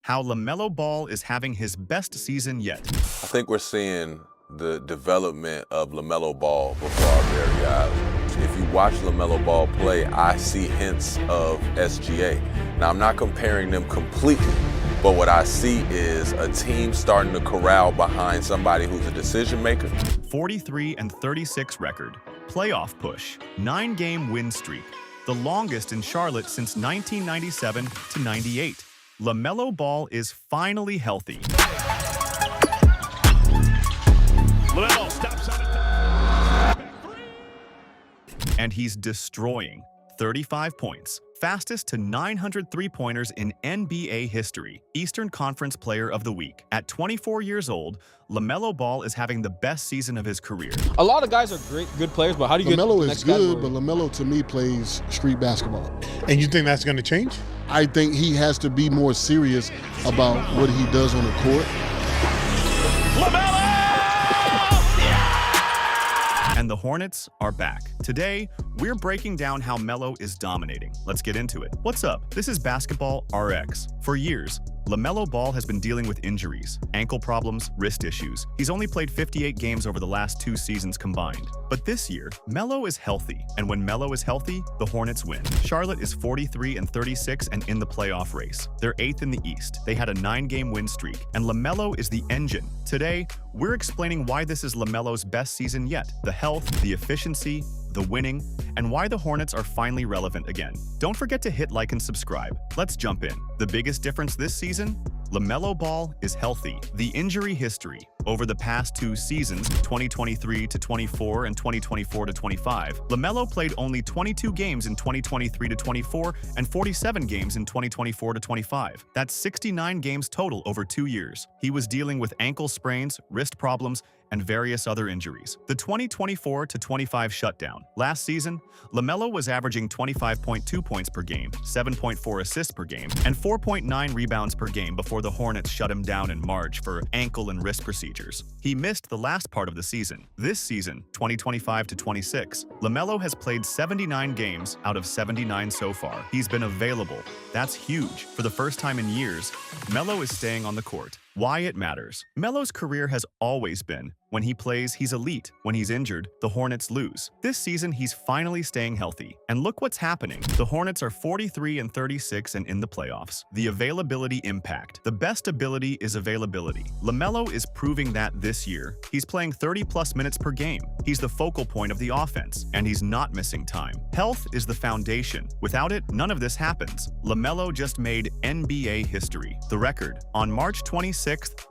how LaMelo Ball is having his best season yet. I think we're seeing the development of LaMelo Ball before our very eyes. If you watch LaMelo Ball play, I see hints of SGA. Now, I'm not comparing them completely, but what I see is a team starting to corral behind somebody who's a decision maker. 43-36 record, playoff push, 9-game win streak, the longest in Charlotte since 1997 to 98. LaMelo Ball is finally healthy. LaMelo stops on it. And he's destroying. 35 points, fastest to 900 three-pointers in NBA history, Eastern Conference Player of the Week. At 24 years old, LaMelo Ball is having the best season of his career. A lot of guys are good players, but how do you get to LaMelo the is next good, category? but LaMelo to me plays street basketball. And you think that's going to change? I think he has to be more serious about what he does on the court. LaMelo! And the Hornets are back. Today, we're breaking down how Melo is dominating. Let's get into it. What's up? This is Basketball RX. For years, LaMelo Ball has been dealing with injuries, ankle problems, wrist issues. He's only played 58 games over the last 2 seasons combined. But this year, Melo is healthy, and when Melo is healthy, the Hornets win. Charlotte is 43-36 and in the playoff race. They're 8th in the East. They had a 9-game win streak, and LaMelo is the engine. Today, we're explaining why this is LaMelo's best season yet. The health, the efficiency, the winning, and why the Hornets are finally relevant again. Don't forget to hit like and subscribe. Let's jump in. The biggest difference this season? LaMelo Ball is healthy. The injury history over the past 2 seasons, 2023-24 and 2024-25, LaMelo played only 22 games in 2023-24 and 47 games in 2024-25. That's 69 games total over 2 years. He was dealing with ankle sprains, wrist problems, and various other injuries. The 2024-25 shutdown. Last season, LaMelo was averaging 25.2 points per game, 7.4 assists per game, and 4.9 rebounds per game before the Hornets shut him down in March for ankle and wrist procedures. He missed the last part of the season. This season, 2025-26, LaMelo has played 79 games out of 79 so far. He's been available. That's huge. For the first time in years, Melo is staying on the court. Why it matters. Melo's career has always been, when he plays, he's elite. When he's injured, the Hornets lose. This season, he's finally staying healthy. And look what's happening. The Hornets are 43-36 and in the playoffs. The availability impact. The best ability is availability. LaMelo is proving that this year. He's playing 30-plus minutes per game. He's the focal point of the offense, and he's not missing time. Health is the foundation. Without it, none of this happens. LaMelo just made NBA history. The record. On March 26th,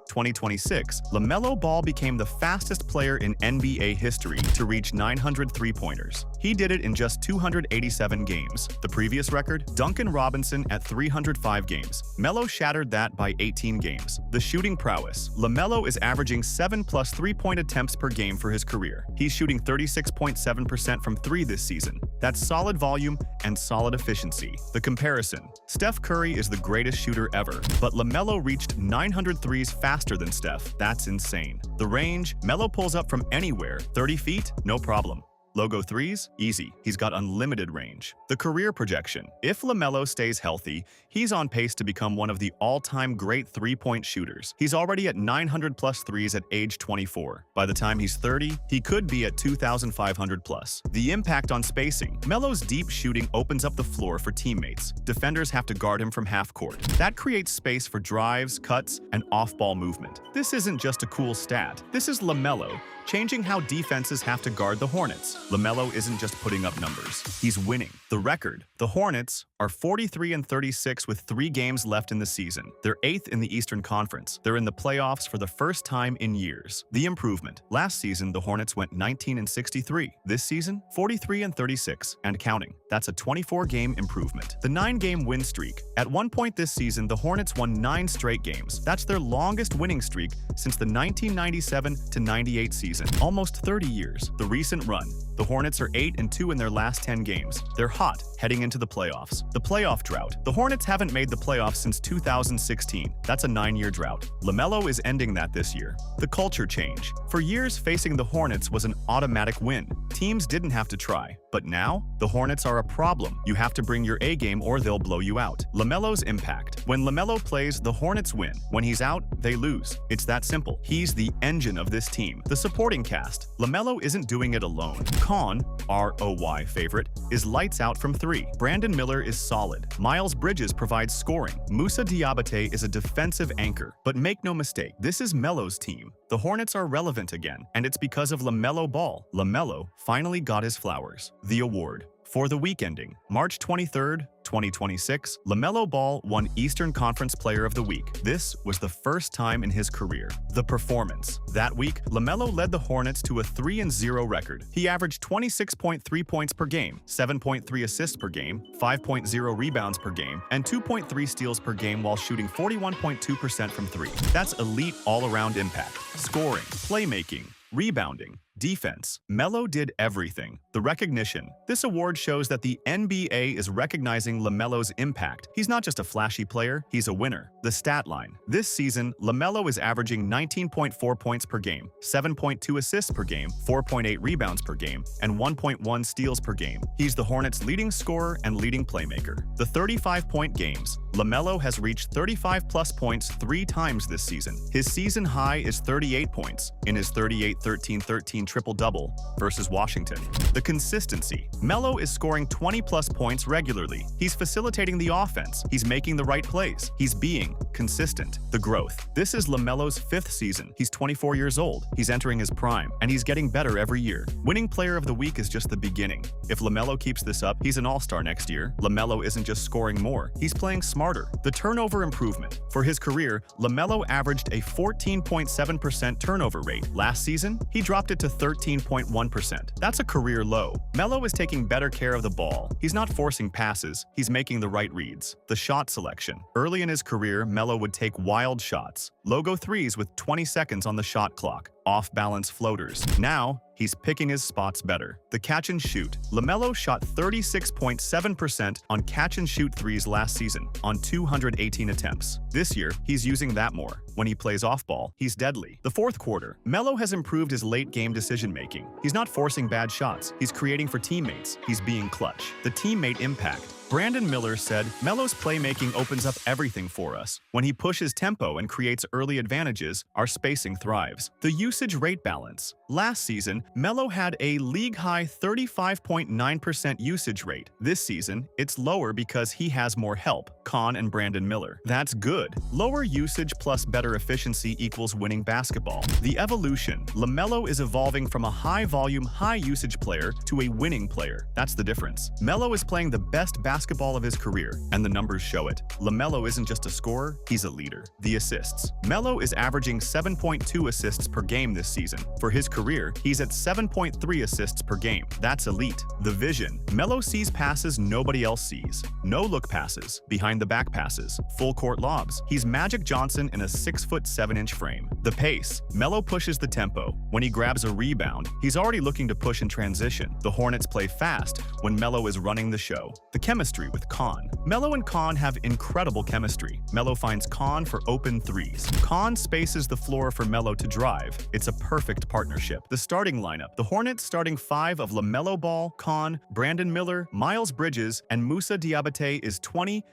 2026, LaMelo Ball became the fastest player in NBA history to reach 900 three-pointers. He did it in just 287 games. The previous record, Duncan Robinson at 305 games. Melo shattered that by 18 games. The shooting prowess. LaMelo is averaging 7+ three-point attempts per game for his career. He's shooting 36.7% from 3 this season. That's solid volume and solid efficiency. The comparison. Steph Curry is the greatest shooter ever, but LaMelo reached 900 threes faster than Steph. That's insane. The range, Melo pulls up from anywhere. 30 feet? No problem. Logo threes? Easy. He's got unlimited range. The career projection. If LaMelo stays healthy, he's on pace to become one of the all-time great three-point shooters. He's already at 900-plus threes at age 24. By the time he's 30, he could be at 2,500-plus. The impact on spacing. Melo's deep shooting opens up the floor for teammates. Defenders have to guard him from half court. That creates space for drives, cuts, and off-ball movement. This isn't just a cool stat. This is LaMelo, changing how defenses have to guard the Hornets. LaMelo isn't just putting up numbers. He's winning. The record. The Hornets are 43-36 with 3 games left in the season. They're 8th in the Eastern Conference. They're in the playoffs for the first time in years. The improvement. Last season, the Hornets went 19-63. This season, 43-36 and counting. That's a 24-game improvement. The 9-game win streak. At one point this season, the Hornets won 9 straight games. That's their longest winning streak since the 1997-98 season. Almost 30 years. The recent run. The Hornets are 8-2 in their last 10 games. They're hot heading into the playoffs. The playoff drought. The Hornets haven't made the playoffs since 2016. That's a 9-year drought. LaMelo is ending that this year. The culture change. For years, facing the Hornets was an automatic win. Teams didn't have to try. But now, the Hornets are a problem. You have to bring your A game or they'll blow you out. LaMelo's impact. When LaMelo plays, the Hornets win. When he's out, they lose. It's that simple. He's the engine of this team. The supporting cast. LaMelo isn't doing it alone. Con, R-O-Y favorite, is lights out from 3. Brandon Miller is solid. Miles Bridges provides scoring. Moussa Diabate is a defensive anchor. But make no mistake, this is Melo's team. The Hornets are relevant again, and it's because of LaMelo Ball. LaMelo finally got his flowers. The award. For the week ending, March 23rd, 2026, LaMelo Ball won Eastern Conference Player of the Week. This was the first time in his career. The performance. That week, LaMelo led the Hornets to a 3-0 record. He averaged 26.3 points per game, 7.3 assists per game, 5.0 rebounds per game, and 2.3 steals per game while shooting 41.2% from 3. That's elite all-around impact. Scoring, playmaking, rebounding, defense. Melo did everything. The recognition. This award shows that the NBA is recognizing LaMelo's impact. He's not just a flashy player, he's a winner. The stat line. This season, LaMelo is averaging 19.4 points per game, 7.2 assists per game, 4.8 rebounds per game, and 1.1 steals per game. He's the Hornets' leading scorer and leading playmaker. The 35-point games. LaMelo has reached 35-plus points 3 times this season. His season high is 38 points in his 38-13-13 triple-double versus Washington. The consistency. Melo is scoring 20-plus points regularly. He's facilitating the offense. He's making the right plays. He's being consistent. The growth. This is LaMelo's 5th season. He's 24 years old. He's entering his prime, and he's getting better every year. Winning Player of the Week is just the beginning. If LaMelo keeps this up, he's an all-star next year. LaMelo isn't just scoring more. He's playing smarter. The turnover improvement. For his career, LaMelo averaged a 14.7% turnover rate. Last season, he dropped it to 13.1%. That's a career low. Melo is taking better care of the ball. He's not forcing passes, he's making the right reads. The shot selection. Early in his career, Melo would take wild shots. Logo threes with 20 seconds on the shot clock. Off-balance floaters. Now, he's picking his spots better. The catch and shoot. LaMelo shot 36.7% on catch and shoot threes last season on 218 attempts. This year, he's using that more. When he plays off-ball, he's deadly. The 4th quarter. Melo has improved his late-game decision-making. He's not forcing bad shots. He's creating for teammates. He's being clutch. The teammate impact. Brandon Miller said, Melo's playmaking opens up everything for us. When he pushes tempo and creates early advantages, our spacing thrives. The usage rate balance. Last season, Melo had a league-high 35.9% usage rate. This season, it's lower because he has more help, Con and Brandon Miller. That's good. Lower usage plus better efficiency equals winning basketball. The evolution. LaMelo is evolving from a high-volume, high-usage player to a winning player. That's the difference. Melo is playing the best basketball of his career, and the numbers show it. LaMelo isn't just a scorer, he's a leader. The assists. Melo is averaging 7.2 assists per game this season. For his career, he's at 7.3 assists per game. That's elite. The vision. Melo sees passes nobody else sees. No-look passes, behind-the-back passes, full-court lobs. He's Magic Johnson in a 6'7" frame. The pace. Melo pushes the tempo. When he grabs a rebound, he's already looking to push in transition. The Hornets play fast when Melo is running the show. The chemistry with Con. Melo and Con have incredible chemistry. Melo finds Con for open threes. Con spaces the floor for Melo to drive. It's a perfect partnership. The starting lineup. The Hornets starting 5 of LaMelo Ball, Con, Brandon Miller, Miles Bridges, and Moussa Diabate is 20-2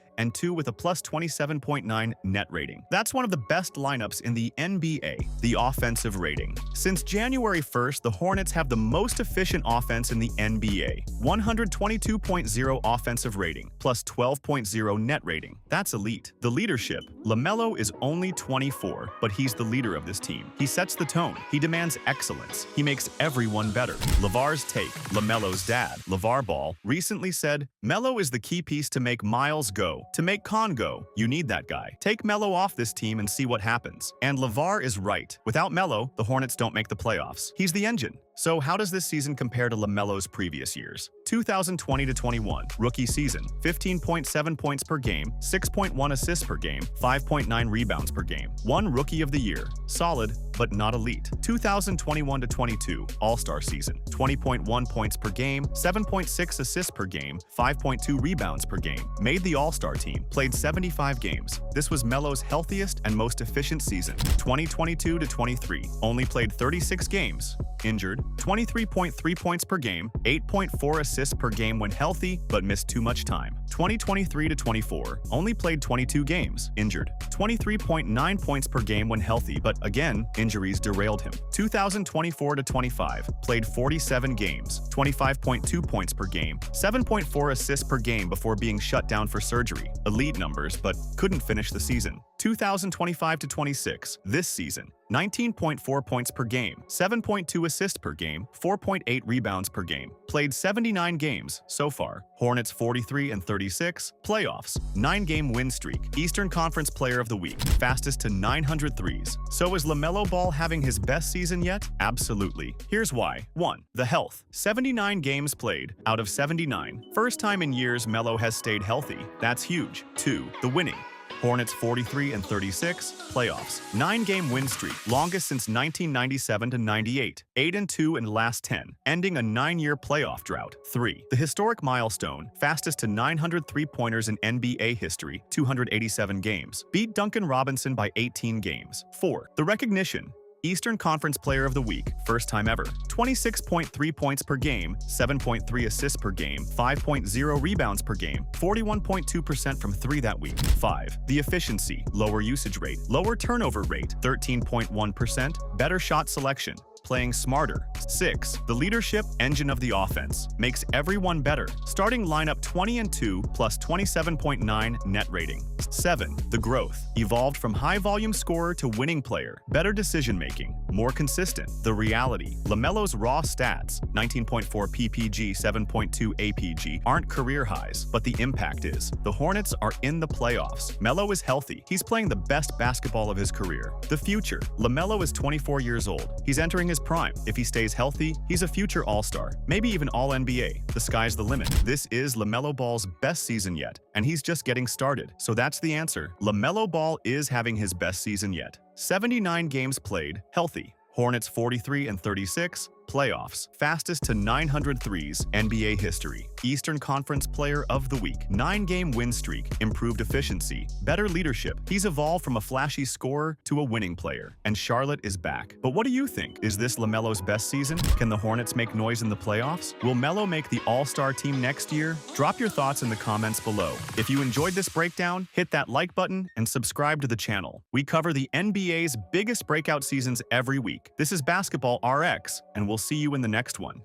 with a plus 27.9 net rating. That's one of the best lineups in the NBA. The offensive rating. Since January 1st, the Hornets have the most efficient offense in the NBA. 122.0 offensive rating, plus 12.0 net rating. That's elite. The leadership. LaMelo is only 24, but he's the leader of this team. He sets the tone. He demands excellence. He makes everyone better. LeVar's take. LaMelo's dad, LaVar Ball, recently said, Melo is the key piece to make Miles go. To make Con go, you need that guy. Take Melo off this team and see what happens. And LaVar is right. Without Melo, the Hornets don't make the playoffs. He's the engine. So how does this season compare to LaMelo's previous years? 2020-21, rookie season, 15.7 points per game, 6.1 assists per game, 5.9 rebounds per game. 1 Rookie of the Year, solid, but not elite. 2021-22, All-Star season, 20.1 points per game, 7.6 assists per game, 5.2 rebounds per game. Made the All-Star team, played 75 games. This was Melo's healthiest and most efficient season. 2022-23, only played 36 games. Injured, 23.3 points per game, 8.4 assists per game when healthy, but missed too much time. 2023-24, only played 22 games. Injured, 23.9 points per game when healthy, but again, injuries derailed him. 2024-25, played 47 games, 25.2 points per game, 7.4 assists per game before being shut down for surgery. Elite numbers, but couldn't finish the season. 2025-26, this season, 19.4 points per game, 7.2 assists per game, 4.8 rebounds per game. Played 79 games so far. Hornets 43-36, playoffs, 9-game win streak, Eastern Conference Player of the Week, fastest to 900 threes. So is LaMelo Ball having his best season yet? Absolutely. Here's why. 1. The health. 79 games played out of 79. First time in years Melo has stayed healthy. That's huge. 2. The winning. Hornets 43-36, playoffs, 9-game win streak, longest since 1997-98, 8-2 in last 10, ending a 9-year playoff drought. 3. The historic milestone, fastest to 900 three-pointers in NBA history, 287 games, beat Duncan Robinson by 18 games. 4. The recognition. Eastern Conference Player of the Week, first time ever. 26.3 points per game, 7.3 assists per game, 5.0 rebounds per game, 41.2% from 3 that week. 5. The efficiency, lower usage rate, lower turnover rate, 13.1%, better shot selection, playing smarter. 6. The leadership, engine of the offense, makes everyone better. Starting lineup 20-2 plus 27.9 net rating. 7. The growth, evolved from high-volume scorer to winning player, better decision-making, more consistent. The reality, LaMelo's raw stats, 19.4 PPG, 7.2 APG, aren't career highs, but the impact is. The Hornets are in the playoffs. Melo is healthy. He's playing the best basketball of his career. The future, LaMelo is 24 years old. He's entering his prime. If he stays healthy, he's a future All-Star, maybe even All-NBA. The sky's the limit. This is LaMelo Ball's best season yet, and he's just getting started. So that's the answer. LaMelo Ball is having his best season yet. 79 games played, healthy. Hornets 43-36, playoffs, fastest to 900 threes, NBA history. Eastern Conference Player of the Week, 9-game win streak, improved efficiency, better leadership. He's evolved from a flashy scorer to a winning player, and Charlotte is back. But what do you think? Is this LaMelo's best season? Can the Hornets make noise in the playoffs? Will Melo make the All-Star team next year? Drop your thoughts in the comments below. If you enjoyed this breakdown, hit that like button and subscribe to the channel. We cover the NBA's biggest breakout seasons every week. This is Basketball RX, and we'll see you in the next one.